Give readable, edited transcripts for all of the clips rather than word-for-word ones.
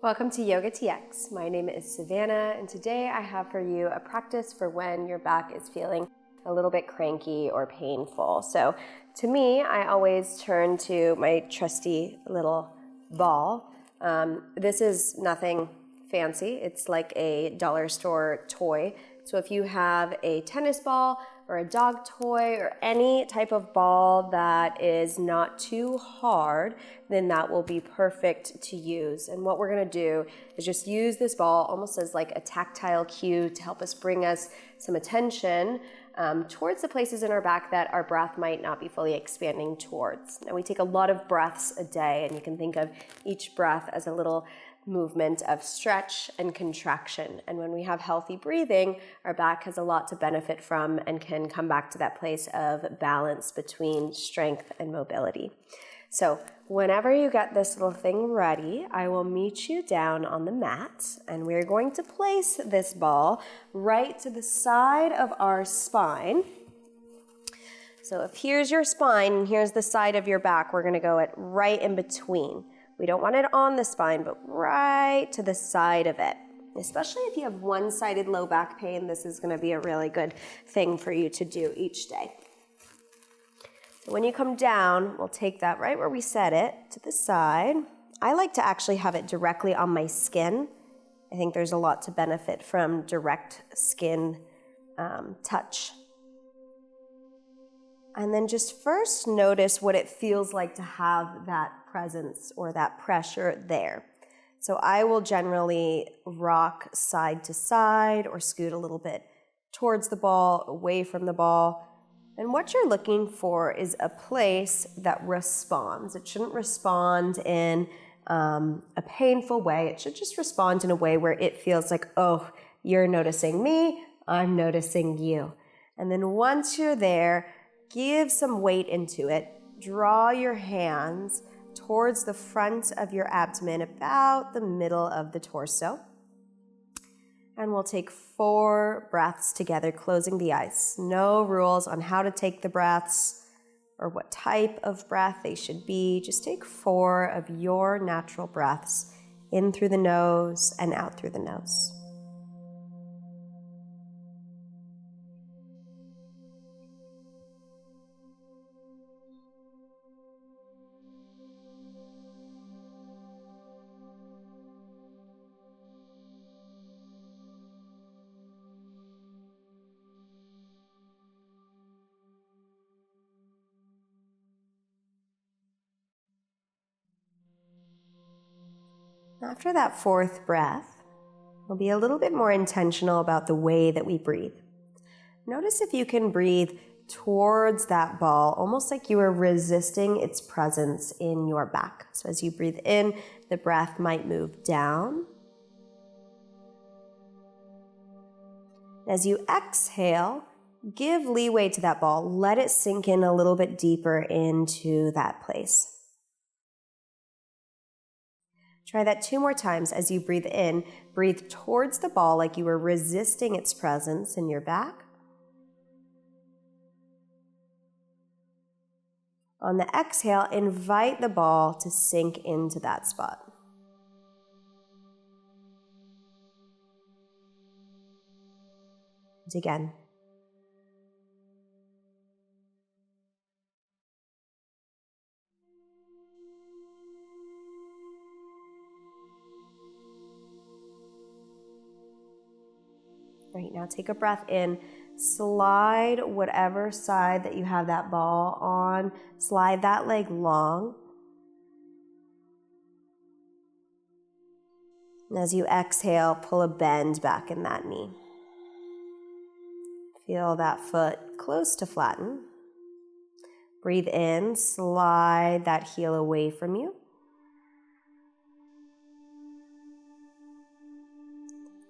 Welcome to YOGATX. My name is Savannah, and today I have for you a practice for when your back is feeling a little bit cranky or painful. So to me, I always turn to my trusty little ball. This is nothing fancy. It's like a dollar store toy. So if you have a tennis ball or a dog toy or any type of ball that is not too hard, then that will be perfect to use. And what we're gonna do is just use this ball almost as like a tactile cue to help us bring us some attention towards the places in our back that our breath might not be fully expanding towards. Now we take a lot of breaths a day, and you can think of each breath as a little movement of stretch and contraction. And when we have healthy breathing, our back has a lot to benefit from and can come back to that place of balance between strength and mobility. So whenever you get this little thing ready, I will meet you down on the mat, and we're going to place this ball right to the side of our spine. So if here's your spine and here's the side of your back, we're gonna go it right in between. We don't want it on the spine, but right to the side of it. Especially if you have one-sided low back pain, this is gonna be a really good thing for you to do each day. So when you come down, we'll take that right where we set it to the side. I like to actually have it directly on my skin. I think there's a lot to benefit from direct skin touch. And then just first notice what it feels like to have that presence or that pressure there. So I will generally rock side to side or scoot a little bit towards the ball, away from the ball. And what you're looking for is a place that responds. It shouldn't respond in a painful way. It should just respond in a way where it feels like, oh, you're noticing me, I'm noticing you. And then once you're there, give some weight into it. Draw your hands towards the front of your abdomen, about the middle of the torso. And we'll take 4 breaths together, closing the eyes. No rules on how to take the breaths or what type of breath they should be. Just take 4 of your natural breaths in through the nose and out through the nose. After that 4th breath, we'll be a little bit more intentional about the way that we breathe. Notice if you can breathe towards that ball, almost like you are resisting its presence in your back. So as you breathe in, the breath might move down. As you exhale, give leeway to that ball. Let it sink in a little bit deeper into that place. Try that 2 more times. As you breathe in, breathe towards the ball like you were resisting its presence in your back. On the exhale, invite the ball to sink into that spot. And again. Right, now take a breath in, slide whatever side that you have that ball on, slide that leg long. And as you exhale, pull a bend back in that knee. Feel that foot close to flatten. Breathe in, slide that heel away from you.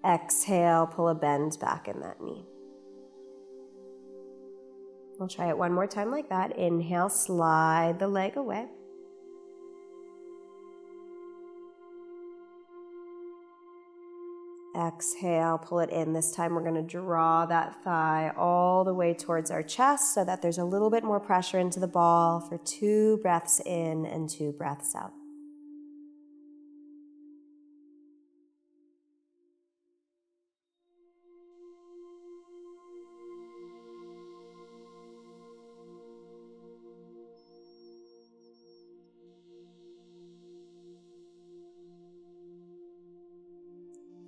Exhale, pull a bend back in that knee. We'll try it one more time like that. Inhale, slide the leg away. Exhale, pull it in. This time we're going to draw that thigh all the way towards our chest so that there's a little bit more pressure into the ball for 2 breaths in and 2 breaths out.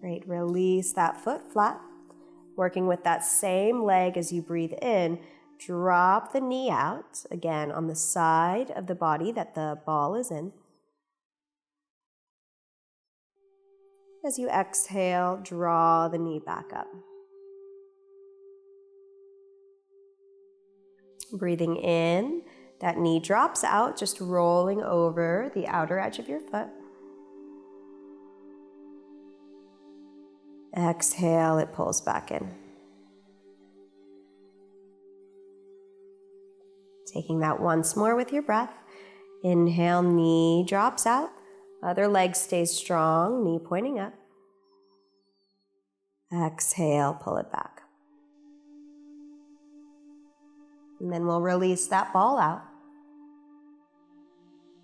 Great, release that foot flat. Working with that same leg as you breathe in, drop the knee out, again on the side of the body that the ball is in. As you exhale, draw the knee back up. Breathing in, that knee drops out, just rolling over the outer edge of your foot. Exhale, it pulls back in. Taking that once more with your breath. Inhale, knee drops out. Other leg stays strong, knee pointing up. Exhale, pull it back. And then we'll release that ball out.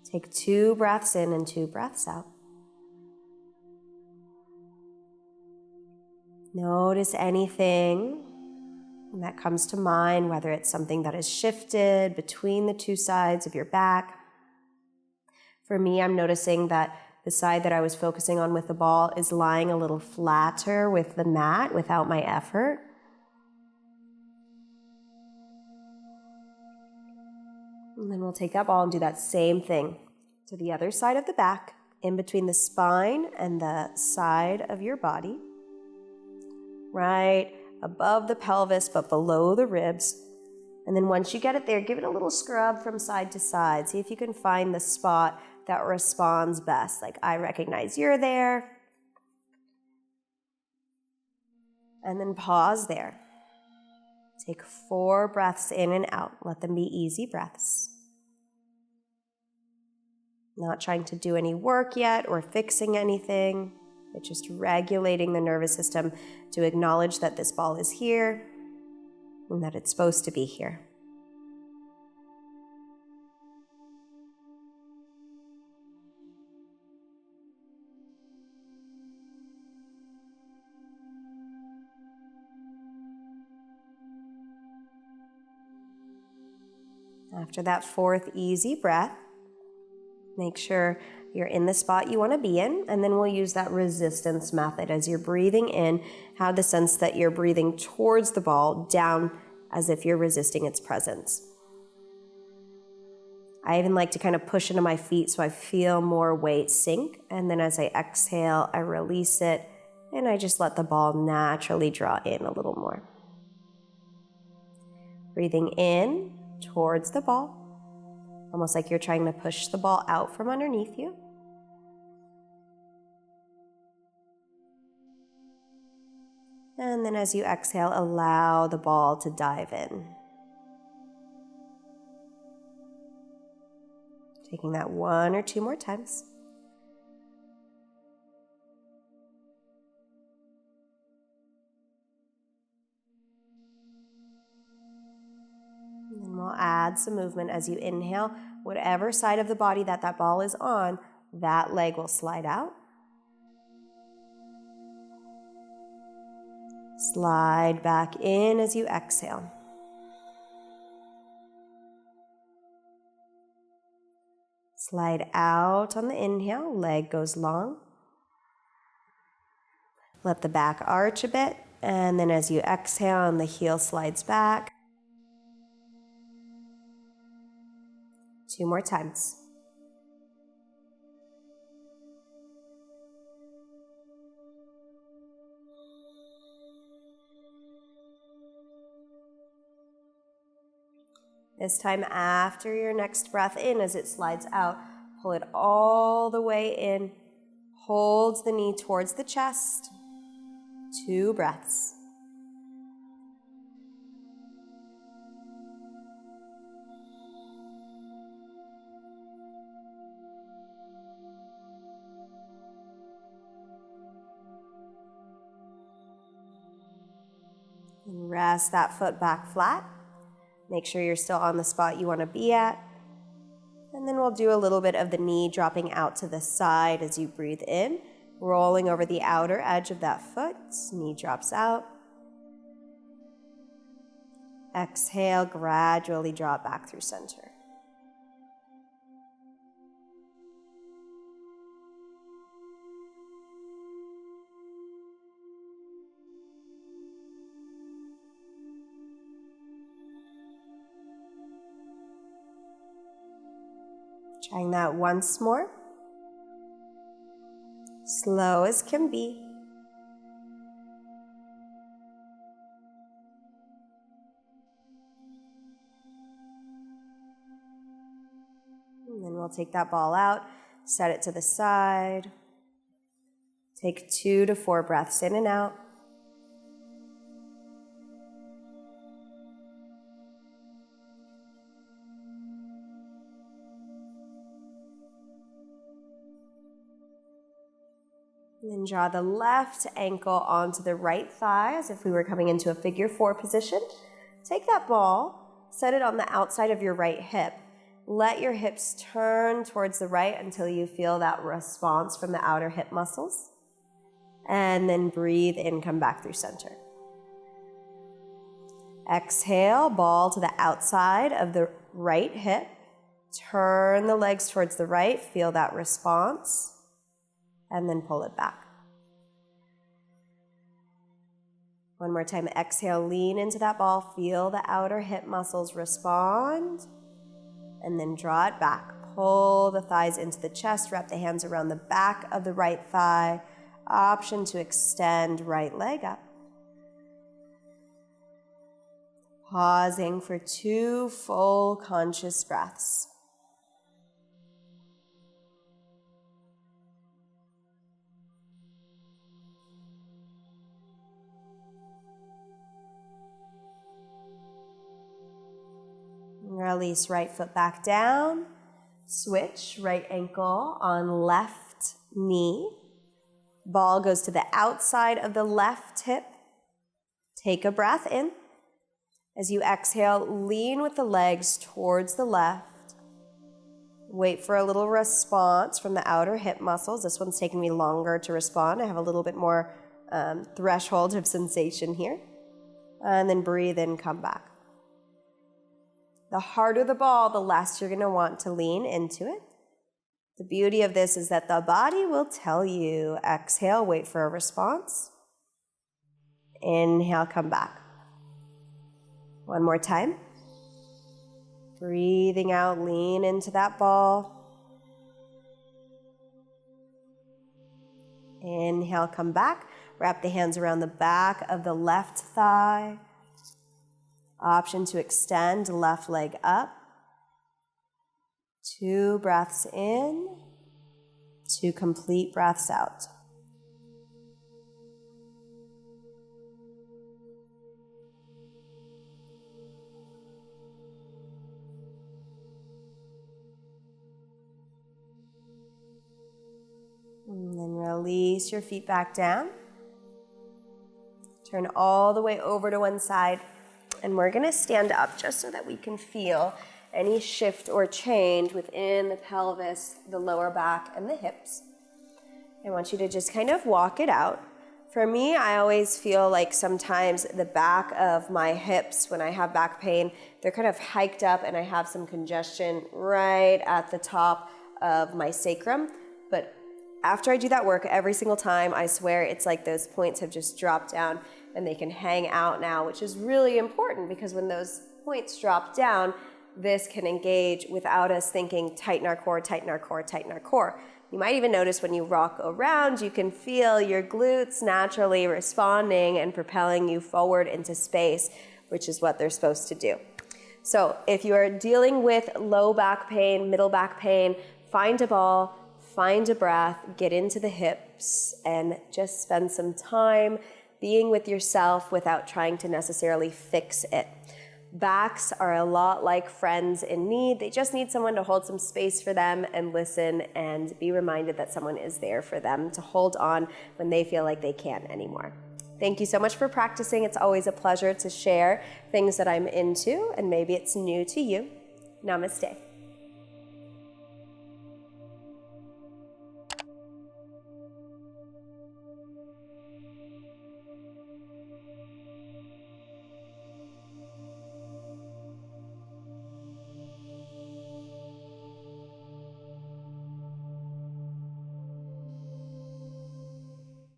Take 2 breaths in and 2 breaths out. Notice anything that comes to mind, whether it's something that has shifted between the 2 sides of your back. For me, I'm noticing that the side that I was focusing on with the ball is lying a little flatter with the mat without my effort. And then we'll take that ball and do that same thing to the other side of the back, in between the spine and the side of your body. Right above the pelvis, but below the ribs. And then once you get it there, give it a little scrub from side to side. See if you can find the spot that responds best. Like, I recognize you're there. And then pause there. Take 4 breaths in and out. Let them be easy breaths. Not trying to do any work yet or fixing anything, but just regulating the nervous system to acknowledge that this ball is here and that it's supposed to be here. After that 4th easy breath, make sure you're in the spot you want to be in, and then we'll use that resistance method. As you're breathing in, have the sense that you're breathing towards the ball, down as if you're resisting its presence. I even like to kind of push into my feet so I feel more weight sink, and then as I exhale, I release it, and I just let the ball naturally draw in a little more. Breathing in towards the ball, almost like you're trying to push the ball out from underneath you. And then as you exhale, allow the ball to dive in. Taking that 1 or 2 more times. And then we'll add some movement as you inhale. Whatever side of the body that ball is on, that leg will slide out. Slide back in as you exhale. Slide out on the inhale, leg goes long. Let the back arch a bit, and then as you exhale and the heel slides back. 2 more times. This time after your next breath in, as it slides out, pull it all the way in. Hold the knee towards the chest. 2 breaths. And rest that foot back flat. Make sure you're still on the spot you want to be at. And then we'll do a little bit of the knee dropping out to the side as you breathe in, rolling over the outer edge of that foot. Knee drops out. Exhale, gradually drop back through center. Trying that once more. Slow as can be. And then we'll take that ball out, set it to the side. Take 2 to 4 breaths in and out. And then draw the left ankle onto the right thigh as if we were coming into a figure 4 position. Take that ball, set it on the outside of your right hip. Let your hips turn towards the right until you feel that response from the outer hip muscles. And then breathe in, come back through center. Exhale, ball to the outside of the right hip. Turn the legs towards the right, feel that response, and then pull it back. One more time, exhale, lean into that ball, feel the outer hip muscles respond, and then draw it back. Pull the thighs into the chest, wrap the hands around the back of the right thigh. Option to extend right leg up. Pausing for 2 full conscious breaths. Release right foot back down. Switch right ankle on left knee. Ball goes to the outside of the left hip. Take a breath in. As you exhale, lean with the legs towards the left. Wait for a little response from the outer hip muscles. This one's taking me longer to respond. I have a little bit more threshold of sensation here. And then breathe in, come back. The harder the ball, the less you're going to want to lean into it. The beauty of this is that the body will tell you. Exhale, wait for a response. Inhale, come back. One more time. Breathing out, lean into that ball. Inhale, come back. Wrap the hands around the back of the left thigh. Option to extend left leg up. 2 breaths in, 2 complete breaths out. And then release your feet back down. Turn all the way over to one side. And we're going to stand up just so that we can feel any shift or change within the pelvis, the lower back, and the hips. I want you to just kind of walk it out. For me, I always feel like sometimes the back of my hips, when I have back pain, they're kind of hiked up and I have some congestion right at the top of my sacrum. But after I do that work, every single time, I swear it's like those points have just dropped down and they can hang out now, which is really important because when those points drop down, this can engage without us thinking, tighten our core, tighten our core, tighten our core. You might even notice when you rock around, you can feel your glutes naturally responding and propelling you forward into space, which is what they're supposed to do. So if you are dealing with low back pain, middle back pain, find a ball, find a breath, get into the hips, and just spend some time being with yourself without trying to necessarily fix it. Backs are a lot like friends in need. They just need someone to hold some space for them and listen and be reminded that someone is there for them to hold on when they feel like they can't anymore. Thank you so much for practicing. It's always a pleasure to share things that I'm into, and maybe it's new to you. Namaste.